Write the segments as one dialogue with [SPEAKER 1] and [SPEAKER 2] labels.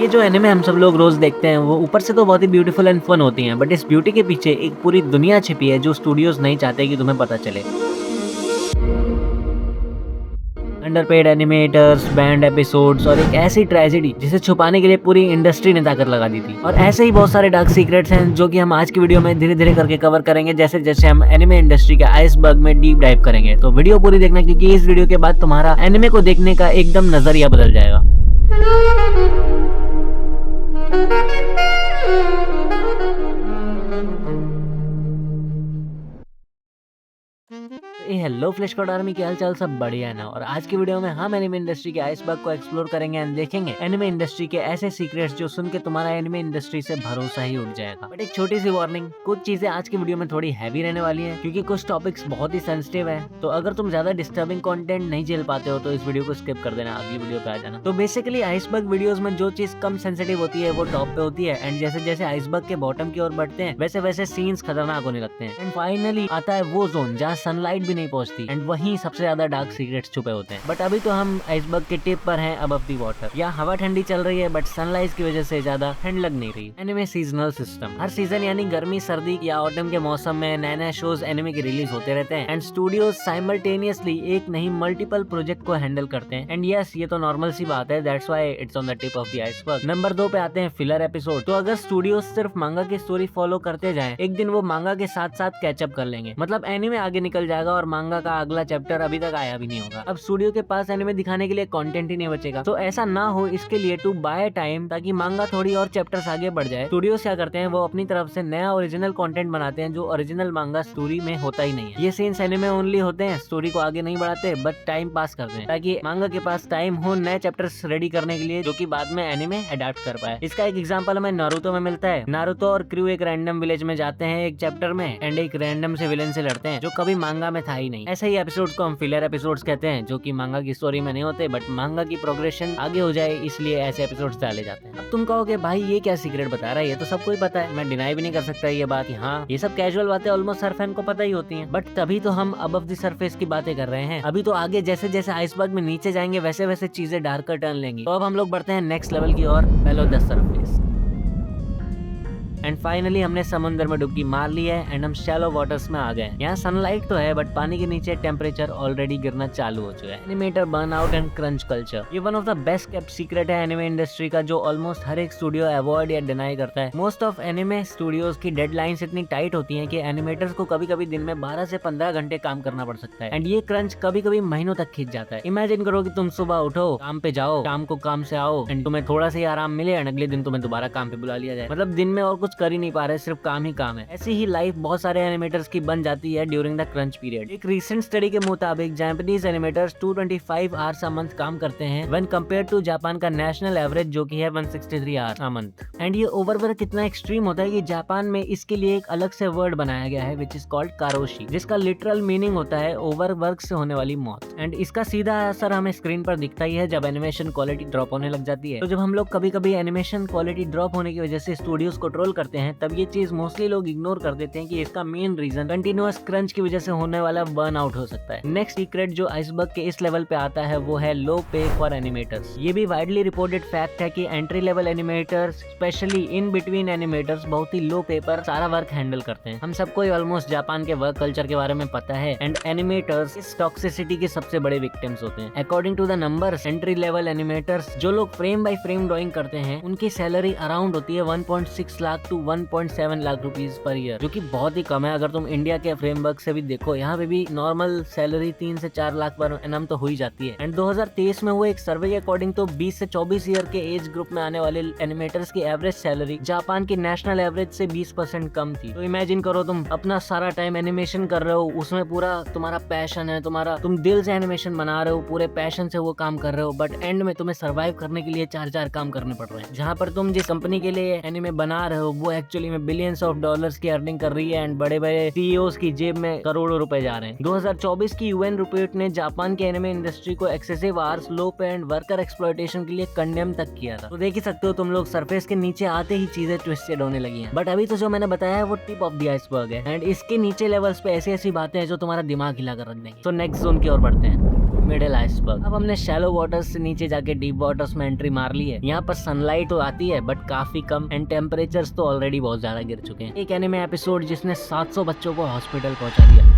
[SPEAKER 1] ये जो एनिमे हम सब लोग रोज देखते हैं वो ऊपर से तो बहुत ही ब्यूटीफुल एंड फन होती हैं, बट इस ब्यूटी के पीछे एक पूरी दुनिया छिपी है जो स्टूडियोज नहीं चाहते कि तुम्हें पता चले। अंडरपेड एनिमेटर्स, बैंड एपिसोड्स और एक ऐसी ट्रेजेडी जिसे छुपाने के लिए पूरी इंडस्ट्री ने ताकत लगा दी थी। और ऐसे ही बहुत सारे डार्क सीक्रेट्स हैं जो कि हम आज की वीडियो में धीरे धीरे करके कवर करेंगे, जैसे जैसे हम एनिमे इंडस्ट्री के आइसबर्ग में डीप डाइव करेंगे। तो वीडियो पूरी देखना, क्योंकि इस वीडियो के बाद तुम्हारा एनिमे को देखने का एकदम नजरिया बदल जाएगा। हेलो फ्लैश गॉड आर्मी, की हालचाल सब बढ़िया है ना। और आज की वीडियो में हम एनिमे इंडस्ट्री के आइसबर्ग को एक्सप्लोर करेंगे एंड देखेंगे एनिमे इंडस्ट्री के ऐसे सीक्रेट्स जो सुन के तुम्हारा एनिमे इंडस्ट्री से भरोसा ही उठ जाएगा। बट एक छोटी सी वार्निंग, कुछ चीजें आज की वीडियो में थोड़ी हैवी रहने वाली है, क्योंकि कुछ टॉपिक्स बहुत ही सेंसिटिव है। तो अगर तुम ज्यादा डिस्टर्बिंग कंटेंट नहीं झेल पाते हो तो इस वीडियो को स्किप कर देना, अगली वीडियो पे आ जाना। तो बेसिकली आइसबर्ग वीडियोस में जो चीज कम सेंसिटिव होती है वो टॉप पे होती है, एंड जैसे जैसे आइसबर्ग के बॉटम की ओर बढ़ते हैं वैसे वैसे सीन्स खतरनाक होने लगते हैं। एंड फाइनली आता है वो जोन जहाँ सनलाइट भी नहीं पहुंचती, एंड वहीं सबसे ज्यादा डार्क सीक्रेट्स छुपे होते हैं। बट अभी तो हम आइसबर्ग के टिप पर हैं, अबव दी वाटर। यहाँ हवा ठंडी चल रही है, बट सनलाइट की वजह से ज्यादा ठंड लग नहीं रही। एनिमे सीजनल सिस्टम, हर सीजन यानी गर्मी, सर्दी या ऑटम के मौसम में नए नए शोज एनिमे की रिलीज होते रहते हैं, एंड स्टूडियोज साइमल्टेनियसली एक नहीं मल्टीपल प्रोजेक्ट को हैंडल करते हैं। एंड यस, ये तो नॉर्मल सी बात है, that's why it's on the tip of the iceberg. Number 2 पे आते हैं फिलर एपिसोड। तो अगर स्टूडियोज सिर्फ मांगा की स्टोरी फॉलो करते जाएं, एक दिन वो मांगा के साथ साथ कैचअप कर लेंगे। मतलब एनिमे आगे निकल जाएगा और मांगा का अगला चैप्टर अभी तक आया भी नहीं होगा। अब स्टूडियो के पास एनिमे दिखाने के लिए कंटेंट ही नहीं बचेगा। तो ऐसा ना हो इसके लिए टू बाय टाइम, ताकि मांगा थोड़ी और चैप्टर्स आगे बढ़ जाए, स्टूडियोज क्या करते हैं वो अपनी तरफ से नया ओरिजिनल कंटेंट बनाते हैं जो ओरिजिनल मांगा स्टोरी में होता ही नहीं है। ये सीन्स एनिमे ओनली होते हैं, स्टोरी को आगे नहीं बढ़ाते, बट टाइम पास करते हैं ताकि मांगा के पास टाइम हो नए चैप्टर्स रेडी करने के लिए, जो कि बाद में एनिमे अडैप्ट कर पाए। इसका एक एग्जांपल हमें नारुतो में मिलता है। नारुतो और क्रू एक रैंडम विलेज में जाते हैं एक चैप्टर में, एंड एक रैंडम से विलेन से लड़ते हैं जो कभी मांगा में था ही नहीं। ऐसे ही एपिसोड्स को हम फिलर एपिसोड्स कहते हैं, जो कि मांगा की स्टोरी में नहीं होते, बट मांगा की प्रोग्रेशन आगे हो जाए इसलिए ऐसे एपिसोड्स डाले जाते हैं। अब तुम कहोगे भाई ये क्या सीक्रेट बता रहा है, ये तो सबको ही पता है। मैं डिनाई भी नहीं कर सकता ये बात। हाँ, ये सब कैजुअल बातें ऑलमोस्ट हर फैन को पता ही होती हैं, बट तभी तो हम अबव द सरफेस की बातें कर रहे हैं। अभी तो आगे जैसे जैसे आइसबर्ग में नीचे जाएंगे वैसे वैसे चीजें डार्कर टर्न लेंगी। तो अब हम लोग बढ़ते हैं नेक्स्ट लेवल की ओर, below the surface. And finally हमने समुद्र में डुबकी मार ली है एंड हम शैलो वाटर्स में आ गए। यहाँ सनलाइट तो है, बट पानी के नीचे टेम्परेचर ऑलरेडी गिरना चालू हो चुका है। Animator burnout and crunch culture, ये one of the best kept secret है एनिमे इंडस्ट्री का, जो ऑलमोस्ट हर एक स्टूडियो अवॉइड या डिनाई करता है। मोस्ट ऑफ एनिमे स्टूडियोज की डेडलाइंस इतनी टाइट होती है कि एनिमेटर्स को कभी कभी दिन में 12 से 15 घंटे काम करना पड़ सकता है, एंड ये क्रंच कभी कभी महीनों तक खींच जाता है। इमेजिन करो कि तुम सुबह उठो, काम पे जाओ, शाम को काम से आओ, एंड तुम्हें थोड़ा सा ही आराम मिले, एंड अगले दिन तुम्हें दोबारा काम पे बुला लिया जाए। मतलब दिन में और कुछ कर ही नहीं पा रहे, सिर्फ काम ही काम है। ऐसी ही लाइफ बहुत सारे एनिमेटर्स की बन जाती है ड्यूरिंग द क्रंच पीरियड। एक रीसेंट स्टडी के मुताबिक Japanese animators 225 hours a month काम करते हैं व्हेन कंपेयर टू जापान का नेशनल एवरेज जो कि है 163 आवर्स अ मंथ। एंड ये ओवरवर्क कितना एक्सट्रीम होता है कि जापान में इसके लिए एक अलग से वर्ड बनाया गया है विच इज कॉल्ड कारोशी, जिसका लिटरल मीनिंग होता है ओवरवर्क से होने वाली मौत। एंड इसका सीधा असर हमें स्क्रीन पर दिखता ही है जब एनिमेशन क्वालिटी ड्रॉप होने लग जाती है। तो जब हम लोग कभी कभी एनिमेशन क्वालिटी ड्रॉप होने की वजह से स्टूडियोज को ट्रोल करते हैं, तब ये चीज मोस्टली लोग इग्नोर कर देते हैं कि इसका मेन रीजन कंटिन्यूअस क्रंच की वजह से होने वाला बर्न आउट हो सकता है। नेक्स्ट सीक्रेट जो आइसबर्ग के इस लेवल पे आता है वो है लो पे फॉर एनिमेटर्स। ये भी वाइडली रिपोर्टेड फैक्ट है कि entry level animators, specially in between animators, बहुत ही लो पे पर सारा वर्क हैंडल करते हैं। हम सबको ऑलमोस्ट जापान के वर्क कल्चर के बारे में पता है, एंड एनिमेटर्स इस टॉक्सिसिटी के सबसे बड़े विक्टिम्स होते हैं। According to the numbers, entry level animators जो लोग फ्रेम बाय फ्रेम ड्राइंग करते हैं, उनकी सैलरी अराउंड होती है 1.6 lakh to 1.7 lakh rupees per year, जो कि बहुत ही कम है। अगर तुम इंडिया के फ्रेमवर्क से भी देखो, यहाँ पे भी नॉर्मल सैलरी 3 से 4 लाख पर एनम तो हो ही जाती है। एंड 2023 में हुए एक सर्वे के अकॉर्डिंग तो 20 से 24 ईयर के एज ग्रुप में आने वाले एनिमेटर्स की एवरेज सैलरी जापान की नेशनल एवरेज से 20% कम थी। तो इमेजिन करो तुम अपना सारा टाइम एनिमेशन कर रहे हो, उसमें पूरा तुम्हारा पैशन है, तुम दिल से एनिमेशन बना रहे हो, पूरे पैशन से वो काम कर रहे हो, बट एंड में तुम्हें सर्वाइव करने के लिए 4 काम करने पड़ रहे हैं। जहाँ पर तुम जिस कंपनी के लिए एनिमे बना रहे हो वो एक्चुअली में बिलियंस ऑफ डॉलर्स की अर्निंग कर रही है, एंड बड़े बड़े सीईओज की जेब में करोड़ों रुपए जा रहे हैं। 2024 की यूएन रिपोर्ट ने जापान के एनिमे इंडस्ट्री को एक्सेसिव आवर्स, लो पे एंड वर्कर एक्सप्लॉयटेशन के लिए कंडेम तक किया था। तो देख ही सकते हो तुम लोग, सरफेस के नीचे आते ही चीजें ट्विस्टेड होने लगी हैं। बट अभी तो जो मैंने बताया है वो टिप ऑफ द आइसबर्ग है, एंड इसके नीचे लेवल्स पे ऐसी ऐसी बातें हैं जो तुम्हारा दिमाग हिला कर रख देंगी। तो नेक्स्ट जोन की ओर बढ़ते हैं। Middle iceberg. अब हमने शैलो वाटर्स से नीचे जाके डीप वाटर्स में एंट्री मार ली है। यहाँ पर सनलाइट तो आती है बट काफी कम एंड टेम्परेचर्स तो ऑलरेडी बहुत ज्यादा गिर चुके हैं। एक एनिमे एपिसोड जिसने 700 बच्चों को हॉस्पिटल पहुंचा दिया।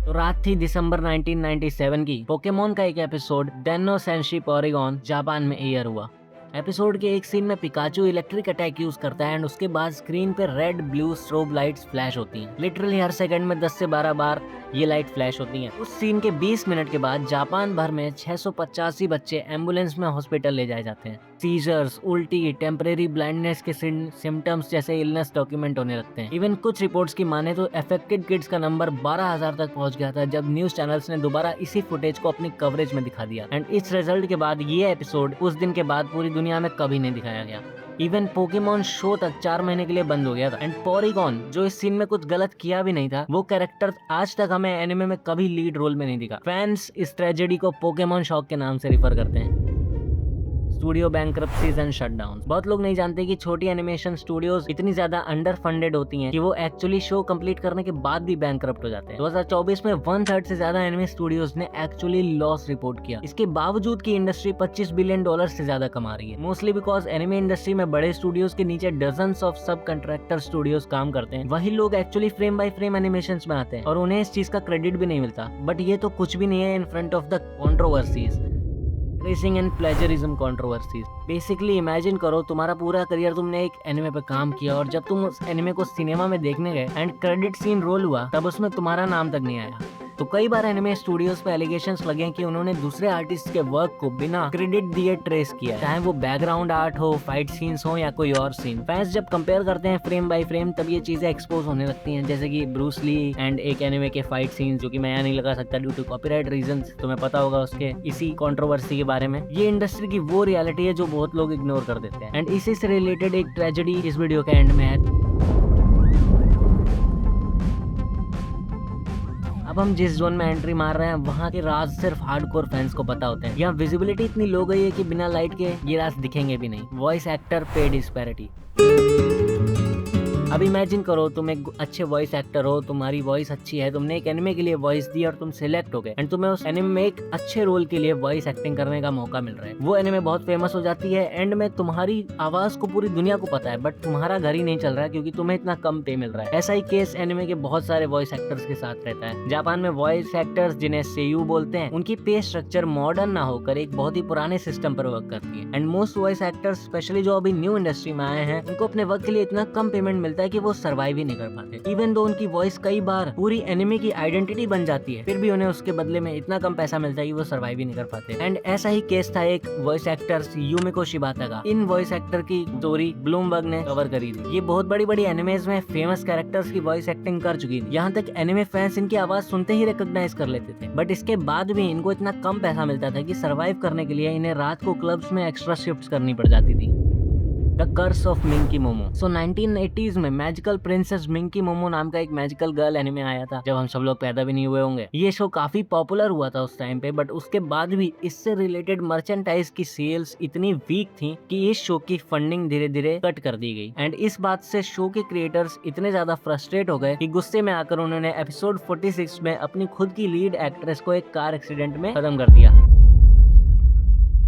[SPEAKER 1] तो रात थी दिसंबर 1997 की। पोकेमोन का एक एपिसोड डेनो सेंशी पॉलीगॉन जापान में एयर हुआ। एपिसोड के एक सीन में पिकाचू इलेक्ट्रिक अटैक यूज करता है एंड उसके बाद स्क्रीन पे red blue strobe lights flash होती हैं। लिटरली हर सेकंड में 10 से 12 बार ये लाइट फ्लैश होती हैं। उस सीन के 20 मिनट के बाद जापान भर में 685 बच्चे एम्बुलेंस में हॉस्पिटल ले जाए जाते हैं। सीजर्स, उल्टी, टेम्परेरी ब्लाइंडनेस के सिम्टम्स जैसे इलनेस डॉक्यूमेंट होने लगते हैं। इवन कुछ रिपोर्ट्स की माने तो अफेक्टेड किड्स का नंबर 12,000 तक पहुंच गया था जब न्यूज चैनल्स ने दोबारा इसी फुटेज को अपनी कवरेज में दिखा दिया। एंड इस रिजल्ट के बाद ये एपिसोड उस दिन के बाद पूरी दुनिया में कभी नहीं दिखाया गया। इवन पोकेमोन शो तक 4 महीने के लिए बंद हो गया था। एंड पोरीगॉन जो इस सीन में कुछ गलत किया भी नहीं था, वो कैरेक्टर आज तक हमें एनिमे में कभी लीड रोल में नहीं दिखा। फैंस इस ट्रेजेडी को पोकेमोन शॉक के नाम से रिफर करते हैं। Studio bankruptcies and shutdown. बहुत लोग नहीं जानते कि छोटी एनिमेशन स्टूडियोज इतनी ज्यादा अंडर फंडेड होती हैं कि वो एक्चुअली शो कंप्लीट करने के बाद भी बैंक्रप्ट हो जाते हैं। 2024 में 1/3 से ज्यादा एनिमे स्टूडियोज ने एक्चुअली लॉस रिपोर्ट किया। इसके बावजूद की इंडस्ट्री $25 बिलियन से ज्यादा कमा रही है। मोस्टली बिकॉज एनिमे इंडस्ट्री में बड़े स्टूडियोज के नीचे डजन्स ऑफ सब कंट्रैक्टर स्टूडियोज काम करते हैं। वही लोग actually frame by frame animation बनाते हैं और उन्हें इस चीज का क्रेडिट भी नहीं मिलता। बट ये तो कुछ भी नहीं है in front of the controversies, racing and plagiarism controversies. Basically imagine करो तुम्हारा पूरा करियर तुमने एक एनिमे पे काम किया और जब तुम उस एनिमे को सिनेमा में देखने गए एंड क्रेडिट सीन रोल हुआ तब उसमें तुम्हारा नाम तक नहीं आया। तो कई बार एनिमे स्टूडियोज पे एलिगेशंस लगे कि उन्होंने दूसरे आर्टिस्ट के वर्क को बिना क्रेडिट दिए ट्रेस किया, चाहे वो बैकग्राउंड आर्ट हो, फाइट सीन्स हो या कोई और सीन। फैंस जब कंपेयर करते हैं फ्रेम बाय फ्रेम तब ये चीजें एक्सपोज होने लगती हैं, जैसे कि ब्रूस ली एंड एक एनिमे के फाइट सीन्स जो कि मैं यहाँ नहीं लगा सकता ड्यू टू कॉपीराइट रीजंस, तुम्हें पता होगा उसके इसी कंट्रोवर्सी के बारे में। ये इंडस्ट्री की वो रियलिटी है जो बहुत लोग इग्नोर कर देते हैं। एंड इसी से रिलेटेड एक ट्रेजेडी इस वीडियो के एंड में है। अब हम जिस जोन में एंट्री मार रहे हैं वहाँ के राज सिर्फ हार्डकोर फैंस को पता होते हैं। यहाँ विजिबिलिटी इतनी लो गई है कि बिना लाइट के ये राज दिखेंगे भी नहीं। वॉइस एक्टर पे डिस्पैरिटी। अब इमेजिन करो तुम एक अच्छे वॉइस एक्टर हो, तुम्हारी वॉइस अच्छी है, तुमने एक एनिमे के लिए वॉइस दी और तुम सिलेक्ट हो गए एंड तुम्हें उस एनिमे में एक अच्छे रोल के लिए वॉइस एक्टिंग करने का मौका मिल रहा है। वो एनिमे बहुत फेमस हो जाती है, एंड में तुम्हारी आवाज को पूरी दुनिया को पता है बट तुम्हारा घर ही नहीं चल रहा है क्योंकि तुम्हें इतना कम पे मिल रहा है। ऐसा ही केस एनिमे के बहुत सारे वॉइस एक्टर्स के साथ रहता है। जापान में वॉइस एक्टर्स जिन्हें सेयू बोलते हैं, उनकी पे स्ट्रक्चर मॉडर्न ना होकर एक बहुत ही पुराने सिस्टम पर वर्क करती है। And most voice actors specially जो अभी न्यू इंडस्ट्री में आए हैं, उनको अपने वर्क के लिए इतना कम पेमेंट मिलता है कि वो सर्वाइव नहीं कर पाते। इवन दो उनकी वॉइस कई बार पूरी एनिमे की आइडेंटिटी बन जाती है, फिर भी उन्हें उसके बदले में इतना कम पैसा मिलता है कि वो सर्वाइव ही नहीं कर पाते। एंड ऐसा ही केस था एक वॉइस एक्टर यूमिको शिबाता का। इन वॉइस एक्टर की स्टोरी ब्लूमबर्ग ने कवर करी थी। ये बहुत बड़ी बड़ी एनिमेज में फेमस कैरेक्टर्स की वॉइस एक्टिंग कर चुकी थी। यहाँ तक एनिमे फैंस इनकी आवाज सुनते ही रिकॉग्नाइज कर लेते थे, बट इसके बाद भी इनको इतना कम पैसा मिलता था कि सर्वाइव करने के लिए इन्हें रात को क्लब्स में एक्स्ट्रा शिफ्ट्स करनी पड़ जाती थी। The curse of Minky Momo. So 1980s में मैजिकल प्रिंसेस मिंकी मोमो नाम का एक मैजिकल गर्ल एनिमे आया था जब हम सब लोग पैदा भी नहीं हुए होंगे। ये शो काफी पॉपुलर हुआ था उस टाइम पे, बट उसके बाद भी इससे रिलेटेड मर्चेंटाइज की सेल्स इतनी वीक थी कि इस शो की फंडिंग धीरे धीरे कट कर दी गई। एंड इस बात से शो के क्रिएटर्स इतने ज्यादा फ्रस्ट्रेट हो गए कि गुस्से में आकर उन्होंने एपिसोड 46 में अपनी खुद की लीड एक्ट्रेस को एक कार एक्सीडेंट में खत्म कर दिया।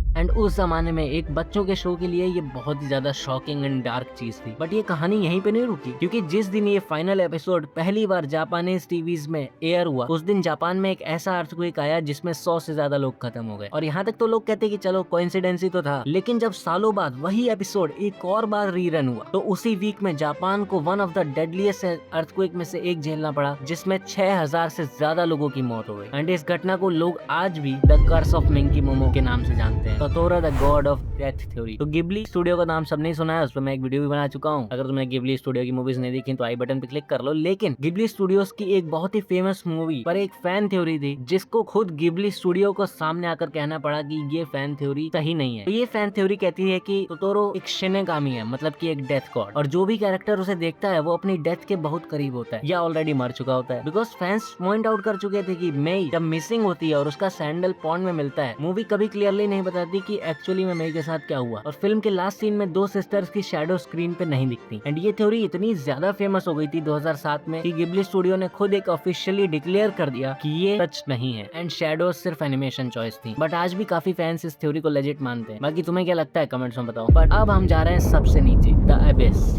[SPEAKER 1] एंड उस जमाने में एक बच्चों के शो के लिए ये बहुत ही ज्यादा शॉकिंग एंड डार्क चीज थी। बट ये कहानी यहीं पे नहीं रुकी, क्योंकि जिस दिन ये फाइनल एपिसोड पहली बार जापानीज टीवीज में एयर हुआ, उस दिन जापान में एक ऐसा अर्थक्वेक आया जिसमें 100 से ज्यादा लोग खत्म हो गए। और यहाँ तक तो लोग कहते कि चलो कोइंसिडेंस ही तो था, लेकिन जब सालों बाद वही एपिसोड एक और बार रीरन हुआ तो उसी वीक में जापान को one of the deadliest earthquake में से एक झेलना पड़ा, जिसमें 6000 से ज्यादा लोगों की मौत हो गई। एंड इस घटना को लोग आज भी the curse of Minky Momo के नाम से जानते हैं। सतोरा the god of death theory. तो गिबली स्टूडियो का नाम सबने सुना है, उस पर मैं एक वीडियो भी बना चुका हूँ। अगर तुमने गिबली स्टूडियो की मूवीज नहीं देखी तो आई बटन पे क्लिक कर लो। लेकिन गिबली स्टूडियोज की एक बहुत ही फेमस मूवी पर एक फैन थ्योरी थी, जिसको खुद गिबली स्टूडियो को सामने आकर कहना पड़ा कि ये फैन थ्योरी सही नहीं है। तो ये फैन थ्योरी कहती है कि टोटोरो एक शिनेगामी है, मतलब कि एक डेथ गॉड, और जो भी कैरेक्टर उसे देखता है वो अपनी डेथ के बहुत करीब होता है या ऑलरेडी मर चुका होता है। बिकॉज फैंस पॉइंट आउट कर चुके थे कि मेई जब मिसिंग होती है और उसका सैंडल पॉन्ड में मिलता है, मूवी कभी क्लियरली नहीं बताती कि एक्चुअली में मेई के साथ क्या हुआ, और फिल्म के लास्ट सीन में 2 सिस्टर्स की शैडो स्क्रीन पे नहीं दिखती। एंड ये थ्योरी इतनी ज्यादा फेमस हो गई थी 2007 में कि गिबली स्टूडियो ने खुद एक ऑफिशियली डिक्लेयर कर दिया कि ये सच नहीं है एंड शैडो सिर्फ एनिमेशन चॉइस थी। बट आज भी काफी फैंस इस थ्योरी को लेजिट मानते हैं। बाकी तुम्हें क्या लगता है कमेंट्स में बताओ। बट अब हम जा रहे हैं सबसे नीचे, द एबिस।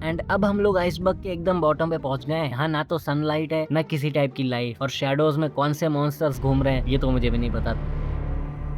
[SPEAKER 1] एंड अब हम लोग आइसबर्ग के एकदम बॉटम पे पहुंच गए हैं। यहाँ ना तो सनलाइट है, ना किसी टाइप की लाइट, और शैडोज में कौन से मॉन्स्टर्स घूम रहे हैं ये तो मुझे भी नहीं पता।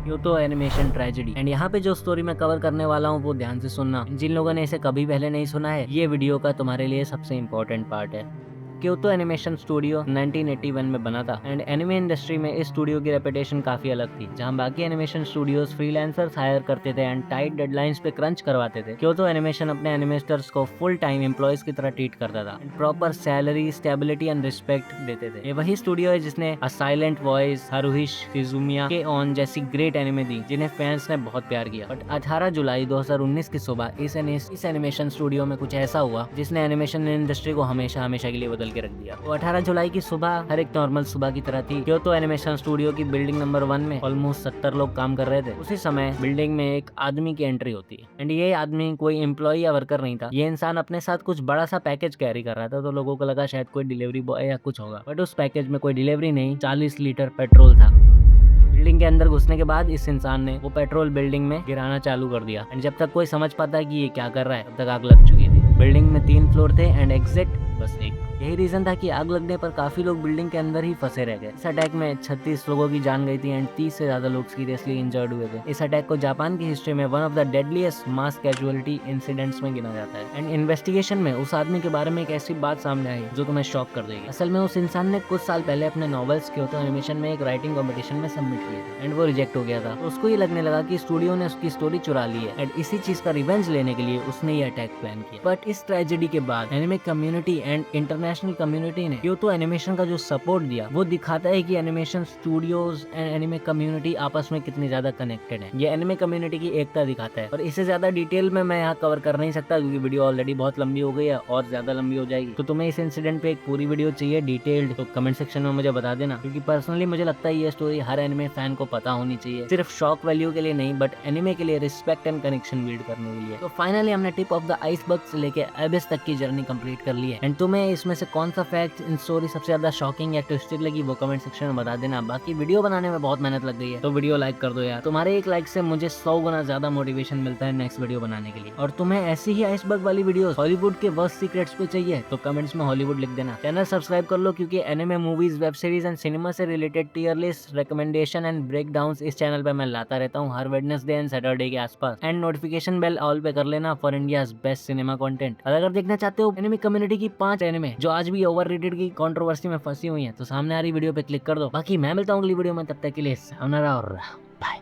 [SPEAKER 1] Kyoto animation tragedy. एंड यहाँ पे जो स्टोरी मैं कवर करने वाला हूँ वो ध्यान से सुनना। जिन लोगों ने इसे कभी पहले नहीं सुना है, ये वीडियो का तुम्हारे लिए सबसे इम्पोर्टेंट पार्ट है। क्योतो एनिमेशन स्टूडियो 1981 में बना था एंड एनिमे इंडस्ट्री में इस स्टूडियो की रेपुटेशन काफी अलग थी। जहां बाकी एनिमेशन स्टूडियोज फ्रीलांसर्स हायर करते थे एंड टाइट डेडलाइंस पे क्रंच करवाते थे, क्योतो एनिमेशन अपने एनिमेटर्स को फुल टाइम एम्प्लॉयज की तरह ट्रीट करता था, proper salary, stability and respect देते थे। ये वही स्टूडियो है जिसने अ साइलेंट वॉइस, हारुहिश सुजुमिया के ऑन जैसी ग्रेट एनिमे दी, जिन्हें फैंस ने बहुत प्यार किया। बट 18 जुलाई 2019 की सुबह इस एनिमेशन स्टूडियो में कुछ ऐसा हुआ जिसने एनिमेशन इंडस्ट्री को हमेशा हमेशा के लिए बदल के रख दिया। वो 18 जुलाई की सुबह हर एक नॉर्मल सुबह की तरह थी। क्योतो एनिमेशन स्टूडियो की बिल्डिंग नंबर 1 में ऑलमोस्ट 70 लोग काम कर रहे थे। उसी समय बिल्डिंग में एक आदमी की एंट्री होती है एंड ये आदमी कोई एम्प्लॉय या वर्कर नहीं था। ये इंसान अपने साथ कुछ बड़ा सा पैकेज कैरी कर रहा था, तो लोगों को लगा शायद कोई डिलीवरी बॉय या कुछ होगा। बट उस पैकेज में कोई डिलीवरी नहीं, 40 लीटर पेट्रोल था। बिल्डिंग के अंदर घुसने के बाद इस इंसान ने वो पेट्रोल बिल्डिंग में गिराना चालू कर दिया एंड जब तक कोई समझ पाता कि ये क्या कर रहा है तब तक आग लग चुकी थी। बिल्डिंग में 3 फ्लोर थे एंड एग्जिट बस एक। यही रीजन था कि आग लगने पर काफी लोग बिल्डिंग के अंदर ही फंसे रह गए। इस अटैक में 36 लोगों की जान गई थी एंड 30 से ज्यादा लोग सीरियसली इंजर्ड हुए थे। इस अटैक को जापान की हिस्ट्री में one of the deadliest mass casualty incidents में गिना जाता है। एंड इन्वेस्टिगेशन में उस आदमी के बारे में एक ऐसी बात सामने आई जो तुम्हें शॉक कर देगी। असल में उस इंसान ने कुछ साल पहले अपने नॉवेल्स क्योतो एनिमेशन में एक राइटिंग कॉम्पिटिशन में सबमिट किए थे एंड वो रिजेक्ट हो गया था। तो उसको ये लगने लगा कि स्टूडियो ने उसकी स्टोरी चुरा ली है एंड इसी चीज का रिवेंज लेने के लिए उसने ये अटैक प्लान किया। बट इस ट्रेजेडी के बाद anime community and international community ने क्योतो एनिमेशन का जो सपोर्ट दिया वो दिखाता है कि animation studios and anime community आपस में कितनी ज्यादा कनेक्टेड है। ये एनिमे कम्युनिटी की एकता दिखाता है। और इससे ज्यादा डिटेल में मैं यहाँ कवर कर नहीं सकता क्योंकि वीडियो ऑलरेडी बहुत लंबी हो गई है और ज्यादा लंबी हो जाएगी। तो तुम्हें इस इंसिडेंट पे एक पूरी वीडियो चाहिए डिटेल्ड, तो कमेंट सेक्शन में मुझे बता देना, क्योंकि पर्सनली मुझे लगता है ये स्टोरी हर एनिमे फैन को पता होनी चाहिए। सिर्फ शॉक वैल्यू के लिए नहीं बट एनिमे के लिए रिस्पेक्ट एंड कनेक्शन बिल्ड करने के लिए। तो फाइनली हमने टिप ऑफ द आइसबर्ग से लेके एबिस तक की जर्नी कंप्लीट कर ली है। एंड तुम्हें इसमें से कौन सा फैक्ट इन स्टोरी सबसे ज्यादा शॉकिंग या ट्विस्टेड लगी वो कमेंट सेक्शन में बता देना। बाकी वीडियो बनाने में बहुत मेहनत लग गई है तो वीडियो लाइक कर दो यार। तुम्हारे एक लाइक से मुझे 100 गुना ज्यादा मोटिवेशन मिलता है नेक्स्ट वीडियो बनाने के लिए। और तुम्हें ऐसी ही आइसबर्ग वाली वीडियो हॉलीवुड के वर्स्ट सीक्रेट्स पे चाहिए तो कमेंट्स में हॉलीवुड लिख देना। चैनल सब्सक्राइब कर लो क्योंकि anime, movies, web series and cinema से related tier list, recommendation and breakdowns इस चैनल पे मैं लाता रहता हूँ हर वेडनेसडे एंड सैटरडे के आसपास। एंड नोटिफिकेशन बेल ऑल पे कर लेना for India's best cinema content. अगर देखना चाहते हो एनिमे कम्युनिटी की 5 एनिमे जो आज भी ओवररेटेड की कंट्रोवर्सी में फंसी हुई हैं तो सामने आ रही वीडियो पे क्लिक कर दो। बाकी मैं मिलता हूँ अगली वीडियो में, तब तक के लिए सायोनारा और बाय।